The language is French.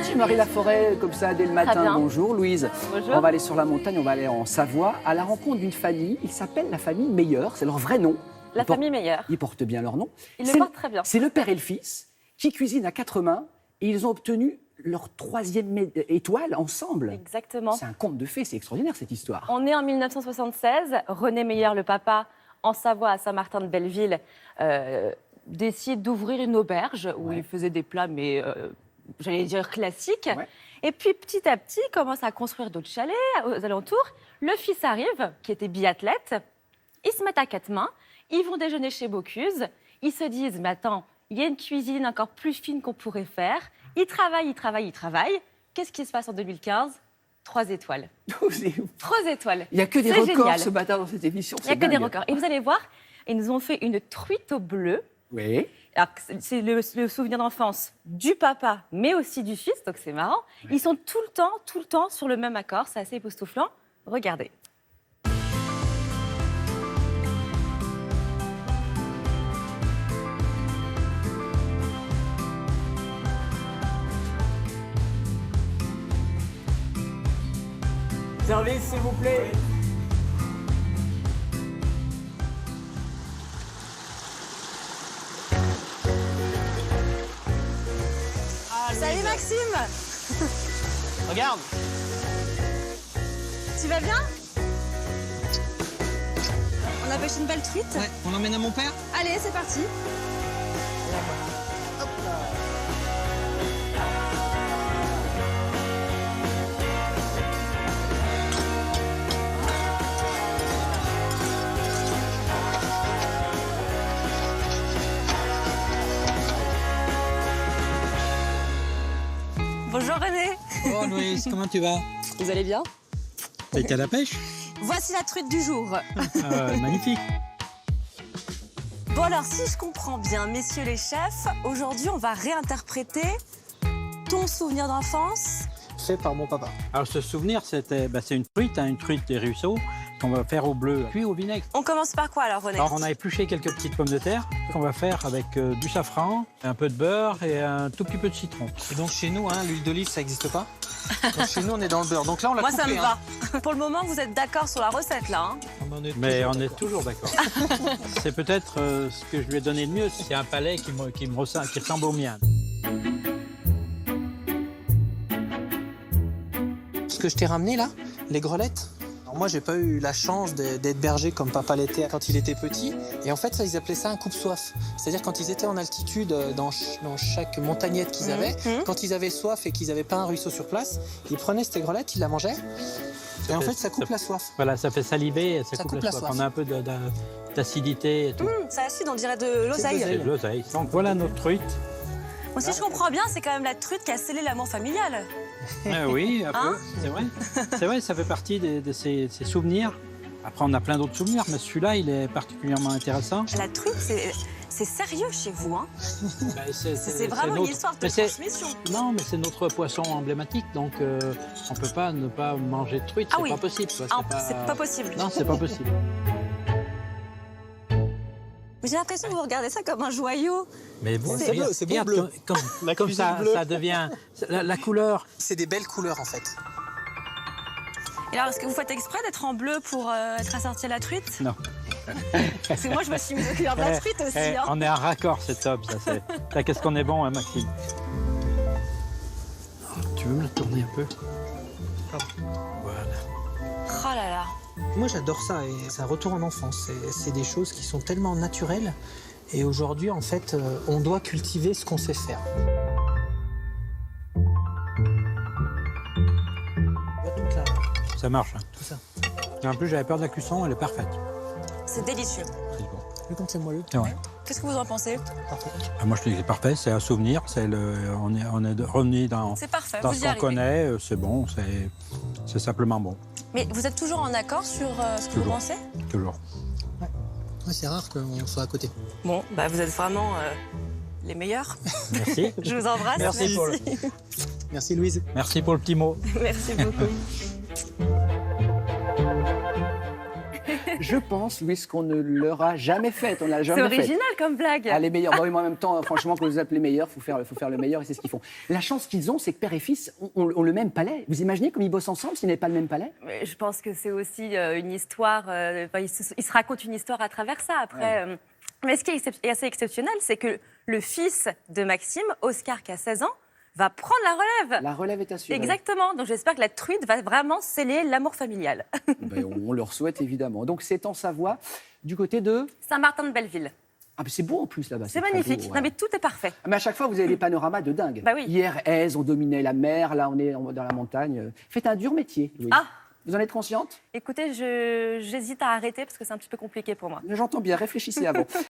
petit Marie Laforêt, comme ça, dès le matin. bien. Bonjour Louise. Bonjour. On va aller sur la montagne, on va aller en Savoie, à la rencontre d'une famille. Ils s'appellent la famille Meilleur, c'est leur vrai nom. La famille Meilleur. Ils portent bien leur nom. Ils le C'est- portent très bien. C'est le père et le fils qui cuisinent à quatre mains et ils ont obtenu leur troisième étoile ensemble. Exactement. C'est un conte de fées, c'est extraordinaire cette histoire. On est en 1976. René Meilleur, le papa, en Savoie, à Saint-Martin-de-Belleville, décide d'ouvrir une auberge où il faisait des plats, mais j'allais dire classiques. Ouais. Et puis, petit à petit, il commence à construire d'autres chalets aux alentours. Le fils arrive, qui était biathlète. Ils se mettent à quatre mains. Ils vont déjeuner chez Bocuse. Ils se disent, mais attends, il y a une cuisine encore plus fine qu'on pourrait faire. Ils travaillent. Qu'est-ce qui se passe en 2015 3 étoiles. 3 étoiles. Il n'y a que des C'est records génial. ce matin dans cette émission. Il n'y a que des records. Et vous allez voir, ils nous ont fait une truite au bleu. Oui. Alors, c'est le souvenir d'enfance du papa, mais aussi du fils, donc c'est marrant. Ils sont tout le temps sur le même accord. C'est assez époustouflant. Regardez. Service, s'il vous plaît. Salut Maxime. Regarde. Tu vas bien? On a pêché une belle truite. Ouais, on l'emmène à mon père. Allez, c'est parti. Bonjour René. Oh Louise, comment tu vas? Vous allez bien? T'as été à la pêche? Voici la truite du jour. Magnifique. Bon alors, si je comprends bien, messieurs les chefs, aujourd'hui on va réinterpréter ton souvenir d'enfance. Fait par mon papa. Alors ce souvenir, c'est une truite des ruisseaux qu'on va faire au bleu, puis au vinaigre. On commence par quoi alors René? Alors on a épluché quelques petites pommes de terre qu'on va faire avec du safran, un peu de beurre et un tout petit peu de citron. Et donc chez nous, l'huile d'olive, ça n'existe pas. Donc chez nous, on est dans le beurre. Donc là, on l'a Moi coupé. ça me va. Pour le moment, vous êtes d'accord sur la recette là hein? Mais on est toujours d'accord. C'est peut-être ce que je lui ai donné de mieux, c'est un palais qui ressemble au mien. Ce que je t'ai ramené là, les grelettes. Alors moi, j'ai pas eu la chance d'être berger comme papa l'était quand il était petit. Et en fait, ça, ils appelaient ça un coupe-soif. C'est-à-dire quand ils étaient en altitude, dans chaque montagnette qu'ils avaient, quand ils avaient soif et qu'ils n'avaient pas un ruisseau sur place, ils prenaient ces grelettes, ils la mangeaient. Et en fait, ça coupe la soif. Voilà, ça fait saliver et ça coupe la soif. On a un peu d'acidité et tout. C'est acide, on dirait de l'oseille. C'est de l'oseille. Donc voilà notre truite. Moi, si je comprends bien, c'est quand même la truite qui a scellé l'amour familial. Oui, un peu, Hein? c'est vrai. C'est vrai, ça fait partie de ces souvenirs. Après, on a plein d'autres souvenirs, mais celui-là, il est particulièrement intéressant. La truite, c'est sérieux chez vous, hein? Ben, C'est vraiment une histoire de mais c'est- transmission. Non, mais c'est notre poisson emblématique, donc on peut pas ne pas manger de truite, Ah c'est oui. pas possible. quoi. Ah, c'est pas possible. Non, c'est pas possible. J'ai l'impression que vous regardez ça comme un joyau. Mais bon, C'est bleu, c'est beau bleu. Comme ça, bleue. ça devient la couleur. C'est des belles couleurs en fait. Et alors, est-ce que vous faites exprès d'être en bleu pour être assorti à la truite? Non. Parce que moi, je me suis mise au couleur de la truite aussi. Hein. On est un raccord, c'est top. Ça, qu'est-ce qu'on est bon, hein, Maxime? Tu veux me le tourner un peu? Voilà. Oh là là. Moi, j'adore ça et ça retourne en enfance. C'est des choses qui sont tellement naturelles. Et aujourd'hui, en fait, on doit cultiver ce qu'on sait faire. Toute la- Ça marche. Hein. Tout ça. Et en plus, j'avais peur de la cuisson, elle est parfaite. C'est délicieux. C'est bon. Vu comme c'est moelleux. C'est vrai. Qu'est-ce que vous en pensez? Parfait. Ah, moi, je te dis que c'est parfait, c'est un souvenir. On est revenu dans C'est parfait, ce vous y qu'on arrivez. connaît. C'est bon, c'est simplement bon. Mais vous êtes toujours en accord sur ce que vous Toujours. pensez? Toujours. Ouais, c'est rare qu'on soit à côté. Bon, bah vous êtes vraiment les meilleurs. Merci. Je vous embrasse. Merci, Paul. Merci Louise. Merci pour le petit mot. Merci beaucoup. Je pense, Louise, qu'on ne l'aura jamais faite. On l'a C'est jamais faite. original comme blague. Ah, les meilleurs. Bah oui, mais en même temps, franchement, quand vous appelez meilleur, il faut faire le meilleur et c'est ce qu'ils font. La chance qu'ils ont, c'est que père et fils ont le même palais. Vous imaginez comme ils bossent ensemble s'ils n'avaient pas le même palais? Mais je pense que c'est aussi une histoire. Ils se racontent une histoire à travers ça. Après, mais ce qui est assez exceptionnel, c'est que le fils de Maxime, Oscar, qui a 16 ans, va prendre la relève. La relève est assurée. Exactement. Donc j'espère que la truite va vraiment sceller l'amour familial. Ben, on leur souhaite évidemment. Donc c'est en Savoie, du côté de... Saint-Martin de Belleville. Ah, mais c'est beau en plus là-bas. C'est très magnifique. beau, Non, ouais. mais tout est parfait. Mais à chaque fois, vous avez des panoramas de dingue. Bah oui. Hier, Aise, on dominait la mer. Là, on est dans la montagne. Faites un dur métier, Louise. Ah. Vous en êtes consciente? Écoutez, j'hésite à arrêter parce que c'est un petit peu compliqué pour moi. J'entends bien, réfléchissez avant.